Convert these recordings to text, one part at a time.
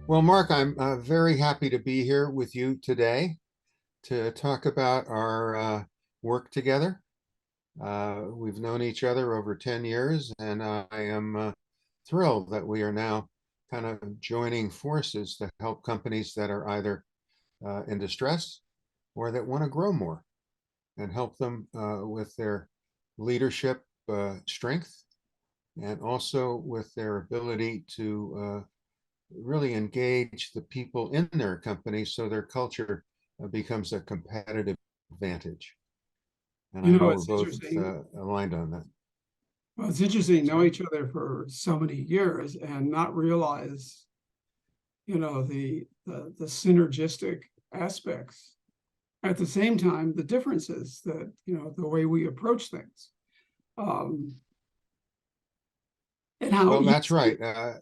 Well, Mark, I'm very happy to be here with you today to talk about our work together. We've known each other over 10 years, and I am thrilled that we are now kind of joining forces to help companies that are either in distress or that want to grow more and help them with their leadership strength and also with their ability to really engage the people in their company so their culture becomes a competitive advantage. And I You know, know we're it's both interesting. aligned on that. Well, it's interesting to know Sorry. each other for so many years and not realize, the synergistic aspects. At the same time, the differences that, the way we approach things. Um, and how Well, you that's see, right.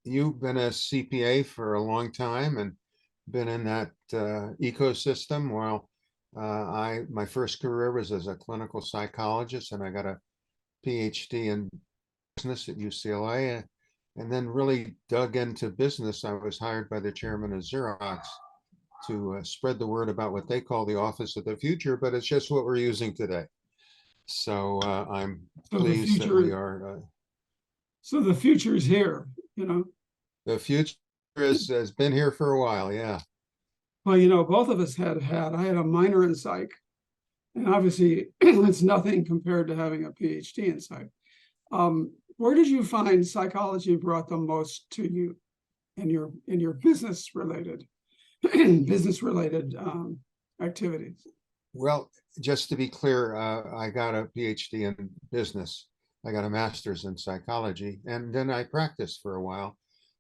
You've been a CPA for a long time and been in that ecosystem. Well, I my first career was as a clinical psychologist, and I got a PhD in business at UCLA, and then really dug into business. I was hired by the chairman of Xerox to spread the word about what they call the office of the future, but it's just what we're using today. So I'm so the pleased that we future, are. so the future is here, The future has been here for a while. Yeah. well, both of us I had a minor in psych, and obviously it's nothing compared to having a PhD in psych. Where did you find psychology brought the most to you in your business related business related activities? Well, just to be clear, I got a PhD in business. I got a master's in psychology, and then I practiced for a while.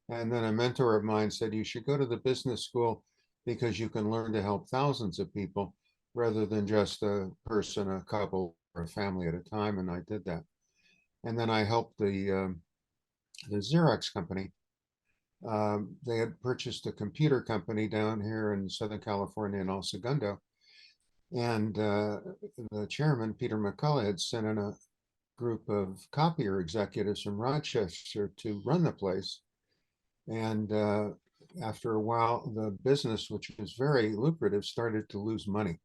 And then a mentor of mine said, you should go to the business school because you can learn to help thousands of people rather than just a person, a couple, or a family at a time. And I did that. And then I helped the Xerox company. They had purchased a computer company down here in Southern California in El Segundo. And the chairman, Peter McCullough, had sent in a group of copier executives from Rochester to run the place. And after a while, the business, which was very lucrative, started to lose money.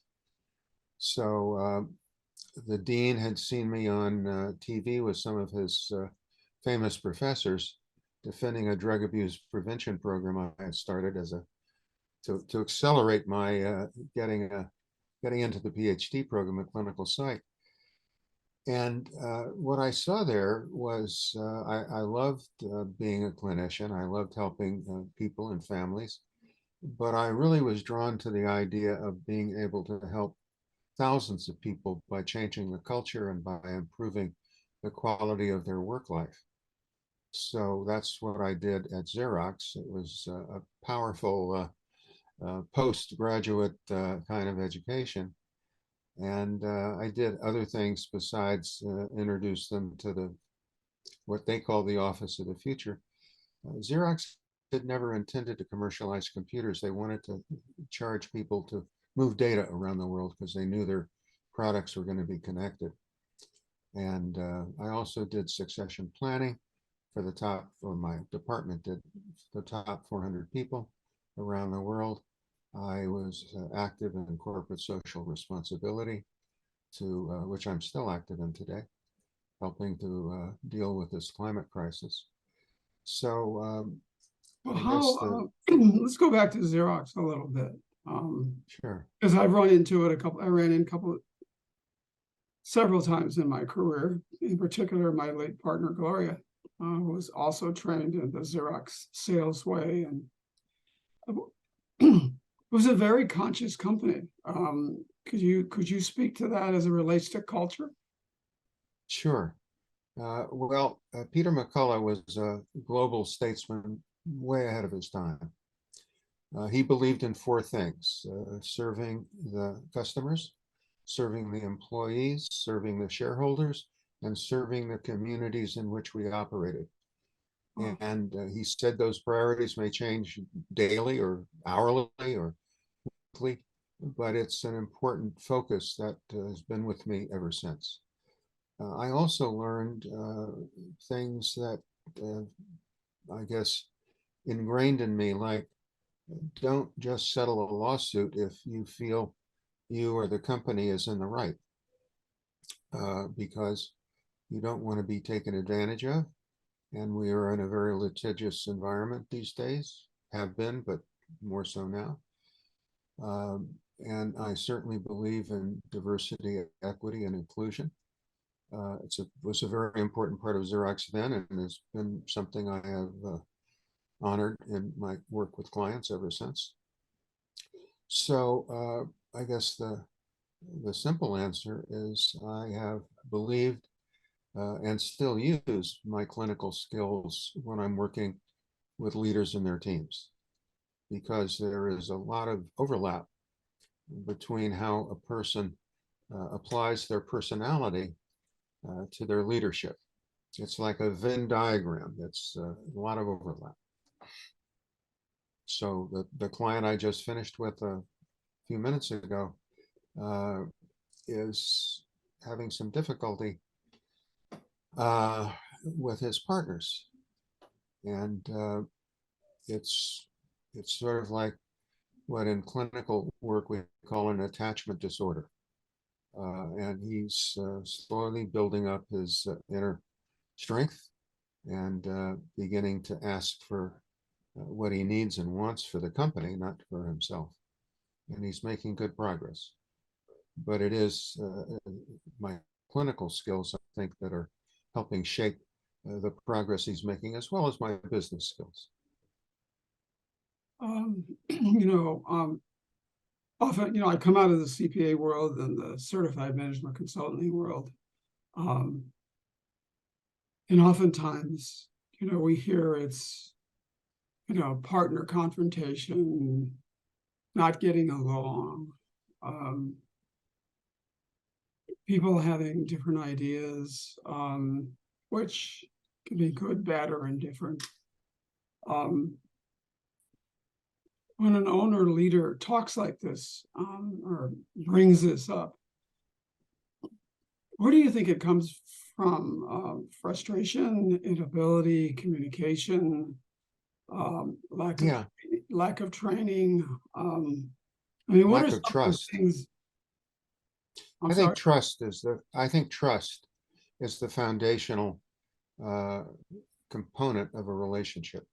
So the dean had seen me on TV with some of his famous professors defending a drug abuse prevention program I had started as a to accelerate my getting into the PhD program in clinical psych. And what I saw there was I loved being a clinician. I loved helping people and families, but I really was drawn to the idea of being able to help thousands of people by changing the culture and by improving the quality of their work life. So that's what I did at Xerox. It was a powerful postgraduate kind of education. And I did other things besides introduce them to the what they call the office of the future. Xerox had never intended to commercialize computers. They wanted to charge people to move data around the world because they knew their products were going to be connected. And I also did succession planning for the top, or my department did the top 400 people around the world. I was active in corporate social responsibility, to which I'm still active in today, helping to deal with this climate crisis. So Well, I guess how the let's go back to Xerox a little bit. sure. Because I've run into it I ran in several times in my career. In particular, my late partner Gloria was also trained in the Xerox sales way, and it was a very conscious company. Could you speak to that as it relates to culture? Sure. Peter McCullough was a global statesman way ahead of his time. He believed in four things: serving the customers, serving the employees, serving the shareholders, and serving the communities in which we operated. And he said those priorities may change daily or hourly or weekly, but it's an important focus that has been with me ever since. I also learned things that I guess ingrained in me, like, don't just settle a lawsuit if you feel you or the company is in the right, because you don't want to be taken advantage of. And we are in a very litigious environment these days, have been, but more so now. And I certainly believe in diversity, equity, and inclusion. Was a very important part of Xerox then, and has been something I have honored in my work with clients ever since. So I guess the simple answer is I have believed and still use my clinical skills when I'm working with leaders in their teams, because there is a lot of overlap between how a person applies their personality to their leadership. It's like a Venn diagram. It's a lot of overlap. So the client I just finished with a few minutes ago is having some difficulty with his partners, and it's sort of like what in clinical work we call an attachment disorder, and he's slowly building up his inner strength and beginning to ask for what he needs and wants for the company, not for himself. And he's making good progress. But it is my clinical skills, I think, that are helping shape the progress he's making, as well as my business skills. Often, I come out of the CPA world and the certified management consulting world. And oftentimes, we hear it's, partner confrontation, not getting along, people having different ideas, which can be good, bad, or indifferent. When an owner leader talks like this, or brings this up, where do you think it comes from? Frustration, inability, communication, lack of training. What lack are of some trust. of the things? I think trust is the foundational component of a relationship,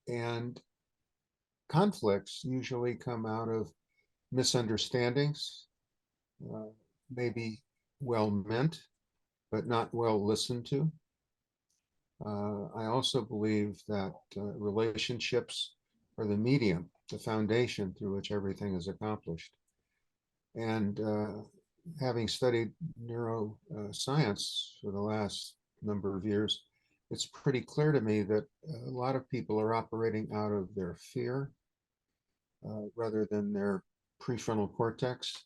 and conflicts usually come out of misunderstandings, maybe well meant, but not well listened to. I also believe that relationships are the medium, the foundation through which everything is accomplished. And having studied neuroscience for the last number of years, it's pretty clear to me that a lot of people are operating out of their fear rather than their prefrontal cortex.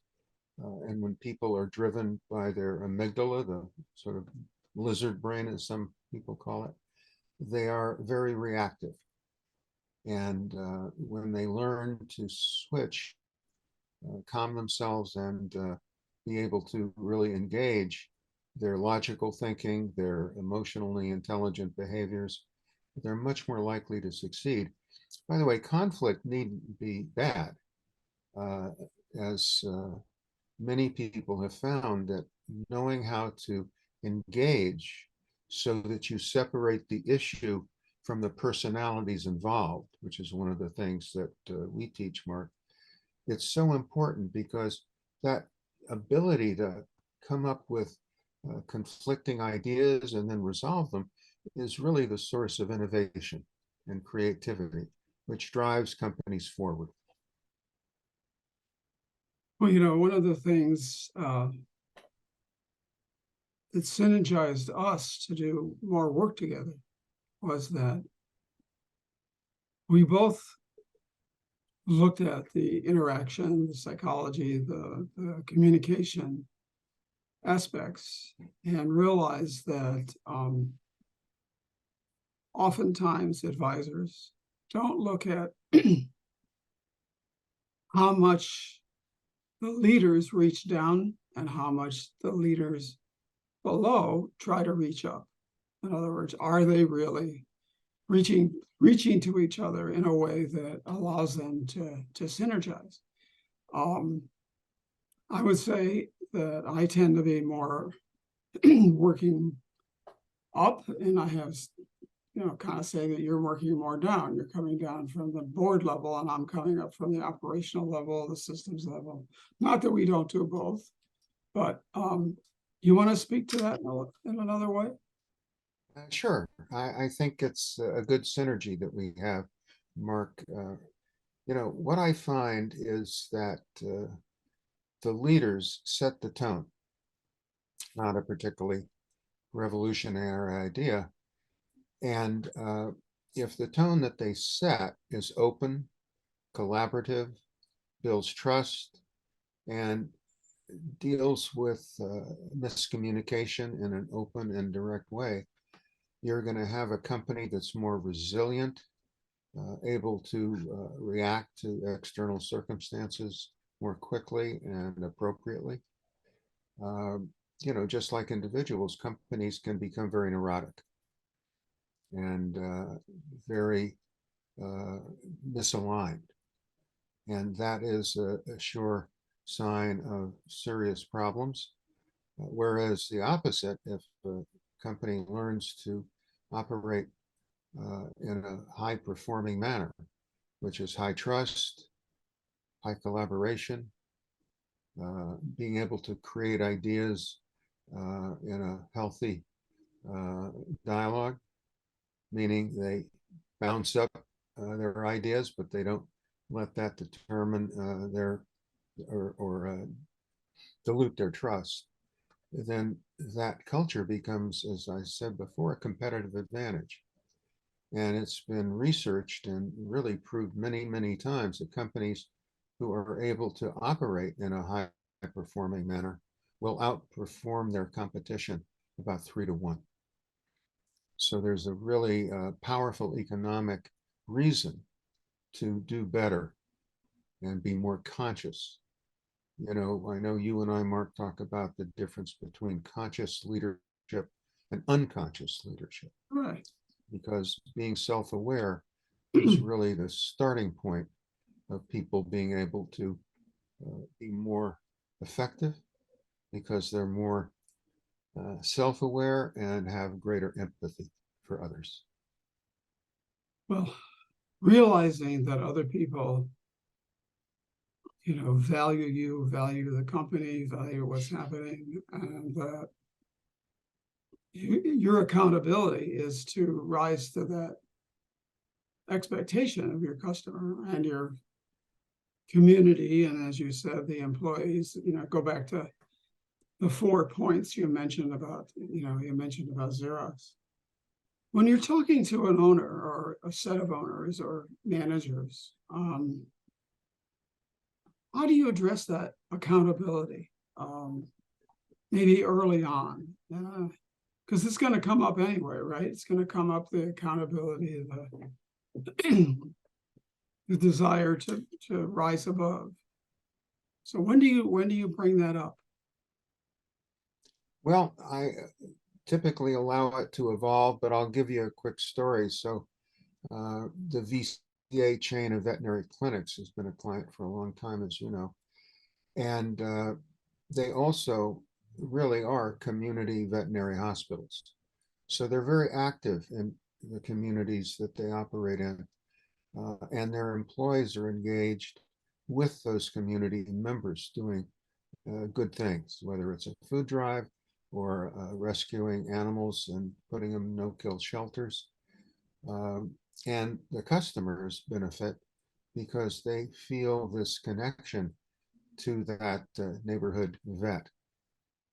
And when people are driven by their amygdala, the sort of lizard brain, as some people call it, they are very reactive. And when they learn to switch, calm themselves, and be able to really engage their logical thinking, their emotionally intelligent behaviors, they're much more likely to succeed. By the way, conflict needn't be bad, as many people have found that knowing how to engage so that you separate the issue from the personalities involved, which is one of the things that we teach, Mark. It's so important, because that ability to come up with conflicting ideas and then resolve them is really the source of innovation and creativity, which drives companies forward. Well, one of the things that synergized us to do more work together was that we both looked at the interaction, the psychology, the communication aspects, and realized that oftentimes advisors don't look at how much the leaders reach down and how much the leaders below try to reach up. In other words, are they really reaching to each other in a way that allows them to synergize. I would say that I tend to be more working up, and I have, kind of say that you're working more down. You're coming down from the board level, and I'm coming up from the operational level, the systems level. Not that we don't do both, but you want to speak to that in another way? Sure. I think it's a good synergy that we have, Mark. What I find is that the leaders set the tone, not a particularly revolutionary idea. And if the tone that they set is open, collaborative, builds trust, and deals with miscommunication in an open and direct way, you're going to have a company that's more resilient, able to react to external circumstances more quickly and appropriately. Just like individuals, companies can become very neurotic and very misaligned. And that is a sure sign of serious problems. Whereas the opposite, if a company learns to operate in a high performing manner, which is high trust, high collaboration, being able to create ideas in a healthy dialogue, meaning they bounce up their ideas, but they don't let that determine their or dilute their trust, then that culture becomes, as I said before, a competitive advantage. And it's been researched and really proved many, many times that companies who are able to operate in a high performing manner will outperform their competition about 3-1. So there's a really powerful economic reason to do better and be more conscious. I know you and I, Mark, talk about the difference between conscious leadership and unconscious leadership. Right. Because being self-aware is really the starting point of people being able to be more effective, because they're more self-aware and have greater empathy for others. Well, realizing that other people, value you, value the company, value what's happening, and that your accountability is to rise to that expectation of your customer and your community, and as you said, the employees. Go back to the 4 points you mentioned about Xerox. When you're talking to an owner or a set of owners or managers, how do you address that accountability? Maybe early on, because it's going to come up anyway, right? It's going to come up, the accountability, the desire to rise above. So when do you bring that up? Well, I typically allow it to evolve, but I'll give you a quick story. So the VCA chain of veterinary clinics has been a client for a long time, as you know. And they also really are community veterinary hospitals. So they're very active in the communities that they operate in. And their employees are engaged with those community members doing good things, whether it's a food drive or rescuing animals and putting them in no-kill shelters. And the customers benefit because they feel this connection to that neighborhood vet.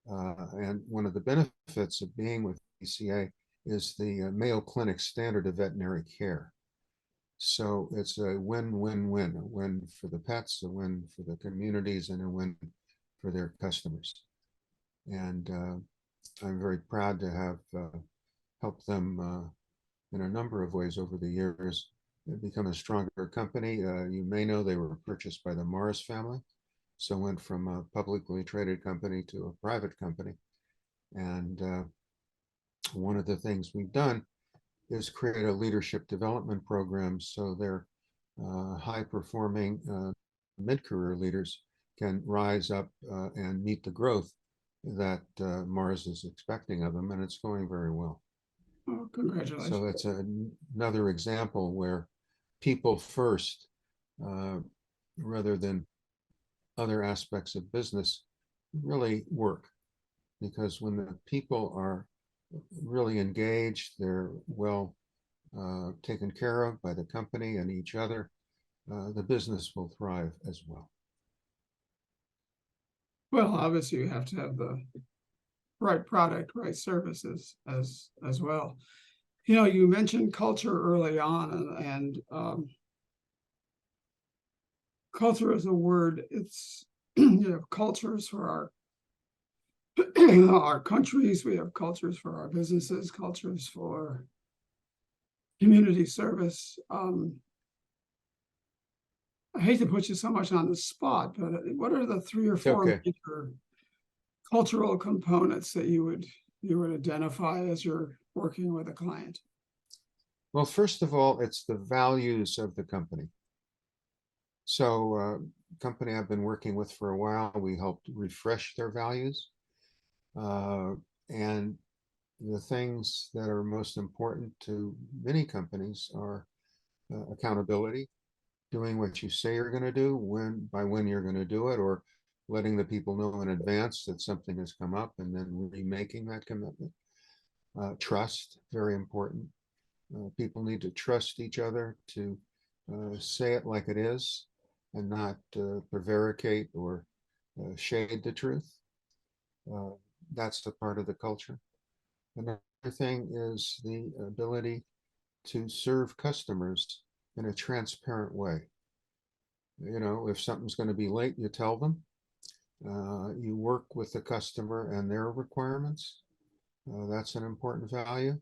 And one of the benefits of being with VCA is the Mayo Clinic standard of veterinary care. So it's a win-win-win, a win for the pets, a win for the communities, and a win for their customers. And I'm very proud to have helped them in a number of ways over the years. They've become a stronger company. You may know they were purchased by the Morris family. So went from a publicly traded company to a private company. And one of the things we've done is create a leadership development program so their high-performing mid-career leaders can rise up and meet the growth that Mars is expecting of them, and it's going very well. Oh, congratulations. So it's another example where people first, rather than other aspects of business, really work. Because when the people are really engaged, they're well taken care of by the company and each other, the business will thrive as well. Well, obviously you have to have the right product, right services as well. You know, you mentioned culture early on, and culture is a word. It's you have cultures for our our countries, we have cultures for our businesses, cultures for community service. I hate to put you so much on the spot, but what are the 3 or 4 Okay. major cultural components that you would identify as you're working with a client? Well, first of all, it's the values of the company. So, company I've been working with for a while, we helped refresh their values. And the things that are most important to many companies are accountability, doing what you say you're going to do, when you're going to do it, or letting the people know in advance that something has come up and then remaking that commitment. Trust, very important. People need to trust each other to say it like it is and not prevaricate or shade the truth. That's the part of the culture. Another thing is the ability to serve customers in a transparent way. You know, if something's going to be late, you tell them. You work with the customer and their requirements. That's an important value.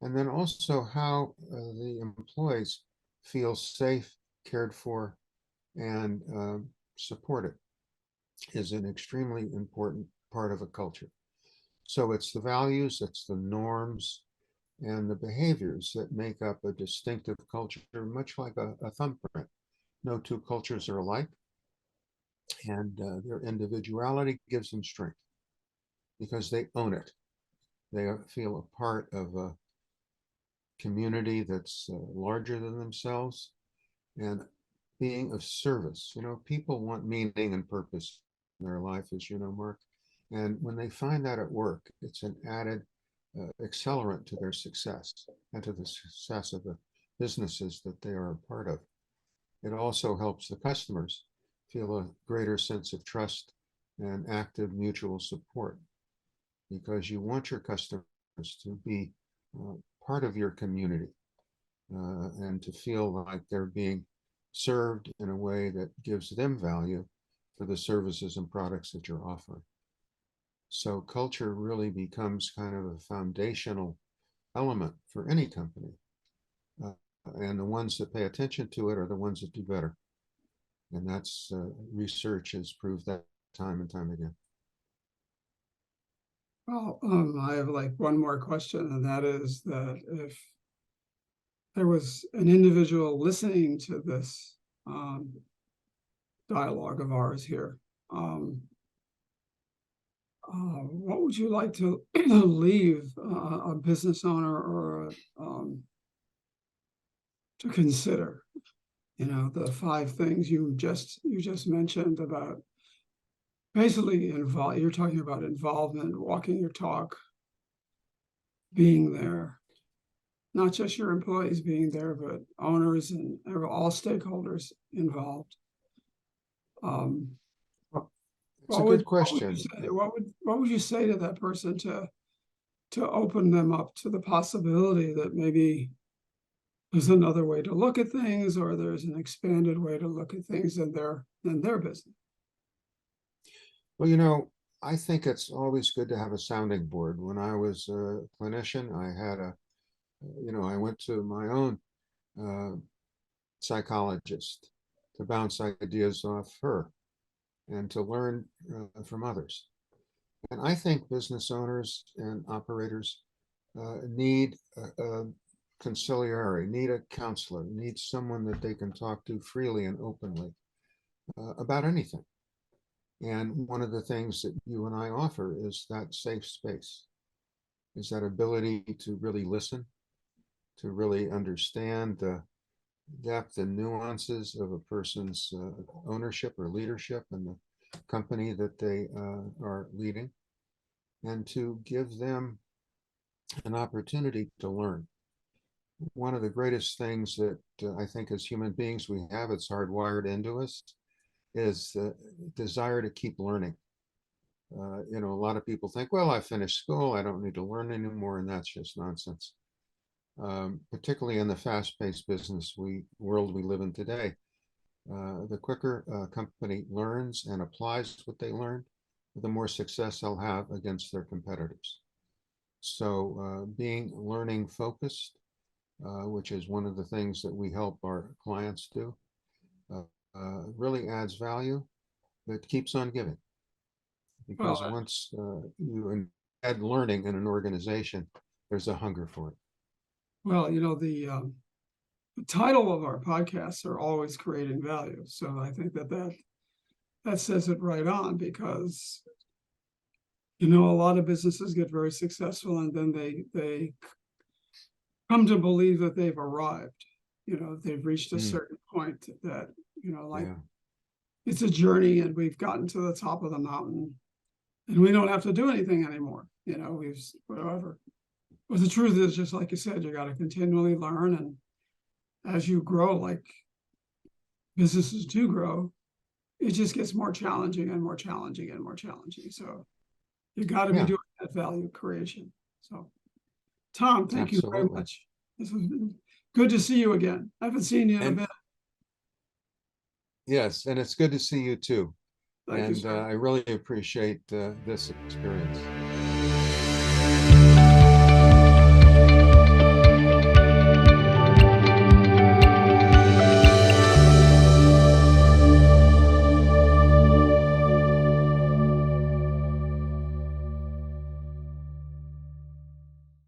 And then also how the employees feel safe, cared for, and supported is an extremely important part of a culture. So it's the values, it's the norms, and the behaviors that make up a distinctive culture, much like a thumbprint. No two cultures are alike, and their individuality gives them strength because they own it. They feel a part of a community that's larger than themselves and being of service. You know, people want meaning and purpose in their life, as you know, Mark. And when they find that at work, it's an added accelerant to their success and to the success of the businesses that they are a part of. It also helps the customers feel a greater sense of trust and active mutual support because you want your customers to be part of your community and to feel like they're being served in a way that gives them value for the services and products that you're offering. So culture really becomes kind of a foundational element for any company. And the ones that pay attention to it are the ones that do better. And that's research has proved that time and time again. Well, I have like one more question, and that is that if there was an individual listening to this dialogue of ours here, what would you like to leave a business owner or to consider? You know, the 5 things you just mentioned about basically you're talking about involvement, walking your talk, being there, not just your employees being there, but owners and all stakeholders involved. It's a good question. What would you say to that person to open them up to the possibility that maybe there's another way to look at things, or there's an expanded way to look at things in their business? Well, you know, I think it's always good to have a sounding board. When I was a clinician, I had I went to my own psychologist to bounce ideas off her and to learn from others. And I think business owners and operators need conciliary, need a counselor, need someone that they can talk to freely and openly about anything. And one of the things that you and I offer is that safe space, is that ability to really listen, to really understand the depth and nuances of a person's ownership or leadership and the company that they are leading, and to give them an opportunity to learn. One of the greatest things that I think as human beings we have, it's hardwired into us, is the desire to keep learning. A lot of people think, well, I finished school, I don't need to learn anymore, and that's just nonsense. Particularly in the fast-paced business world we live in today. The quicker a company learns and applies what they learned, the more success they'll have against their competitors. So being learning focused, which is one of the things that we help our clients do, really adds value that keeps on giving. Because once you add learning in an organization, there's a hunger for it. Well, the title of our podcasts are always creating value. So I think that says it right on, because a lot of businesses get very successful and then they come to believe that they've arrived. They've reached a certain point that, it's a journey and we've gotten to the top of the mountain and we don't have to do anything anymore. We've whatever. But the truth is, just like you said, you got to continually learn. And as you grow, like businesses do grow, it just gets more challenging and more challenging and more challenging. So you got to be doing that value creation. So, Tom, thank you very much. This was good to see you again. I haven't seen you in a bit. Yes, and it's good to see you too. Thank you, sir. I really appreciate this experience.